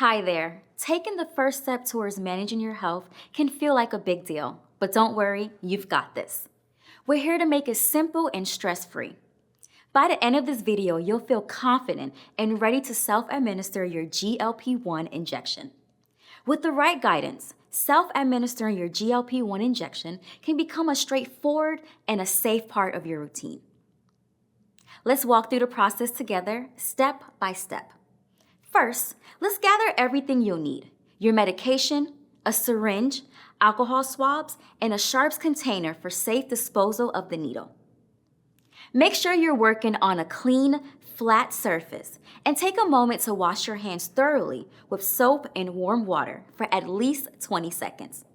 Hi there. Taking the first step towards managing your health can feel like a big deal, but don't worry, you've got this. We're here to make it simple and stress-free. By the end of this video, you'll feel confident and ready to self-administer your GLP-1 injection. With the right guidance, self-administering your GLP-1 injection can become a straightforward and a safe part of your routine. Let's walk through the process together, step by step. First, let's gather everything you'll need: your medication, a syringe, alcohol swabs, and a sharps container for safe disposal of the needle. Make sure you're working on a clean, flat surface, and take a moment to wash your hands thoroughly with soap and warm water for at least 20 seconds.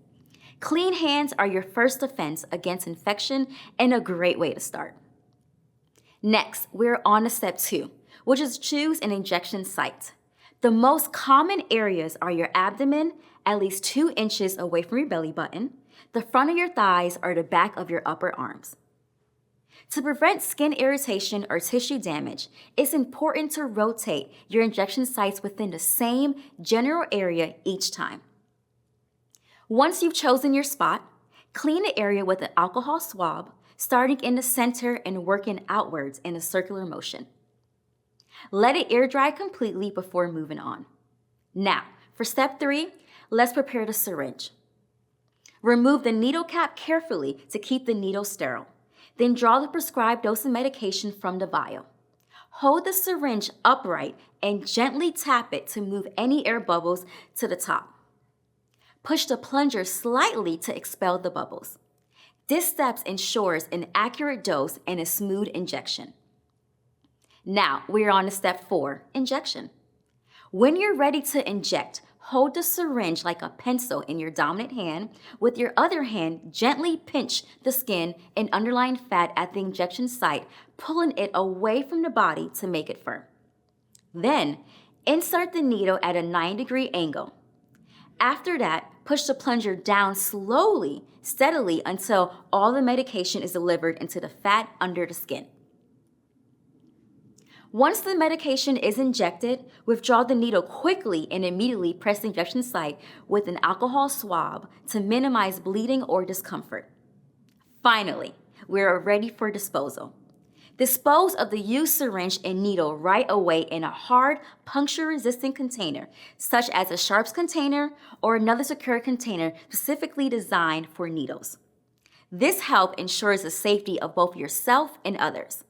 Clean hands are your first defense against infection and a great way to start. Next, we're on to step 2, which is choose an injection site. The most common areas are your abdomen, at least 2 inches away from your belly button, the front of your thighs, or the back of your upper arms. To prevent skin irritation or tissue damage, it's important to rotate your injection sites within the same general area each time. Once you've chosen your spot, clean the area with an alcohol swab, starting in the center and working outwards in a circular motion. Let it air dry completely before moving on. Now, for step 3, let's prepare the syringe. Remove the needle cap carefully to keep the needle sterile. Then draw the prescribed dose of medication from the vial. Hold the syringe upright and gently tap it to move any air bubbles to the top. Push the plunger slightly to expel the bubbles. This step ensures an accurate dose and a smooth injection. Now, we're on to step 4, injection. When you're ready to inject, hold the syringe like a pencil in your dominant hand. With your other hand, gently pinch the skin and underlying fat at the injection site, pulling it away from the body to make it firm. Then, insert the needle at a 90-degree angle. After that, push the plunger down slowly, steadily, until all the medication is delivered into the fat under the skin. Once the medication is injected, withdraw the needle quickly and immediately press the injection site with an alcohol swab to minimize bleeding or discomfort. Finally, we are ready for disposal. Dispose of the used syringe and needle right away in a hard, puncture-resistant container, such as a sharps container or another secure container specifically designed for needles. This help ensures the safety of both yourself and others.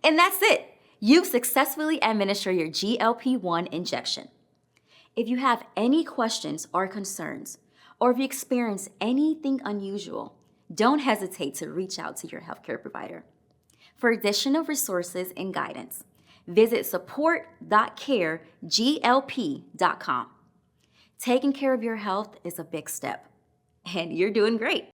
And that's it. You've successfully administered your GLP-1 injection. If you have any questions or concerns, or if you experience anything unusual, don't hesitate to reach out to your healthcare provider. For additional resources and guidance, visit support.careglp.com. Taking care of your health is a big step, and you're doing great.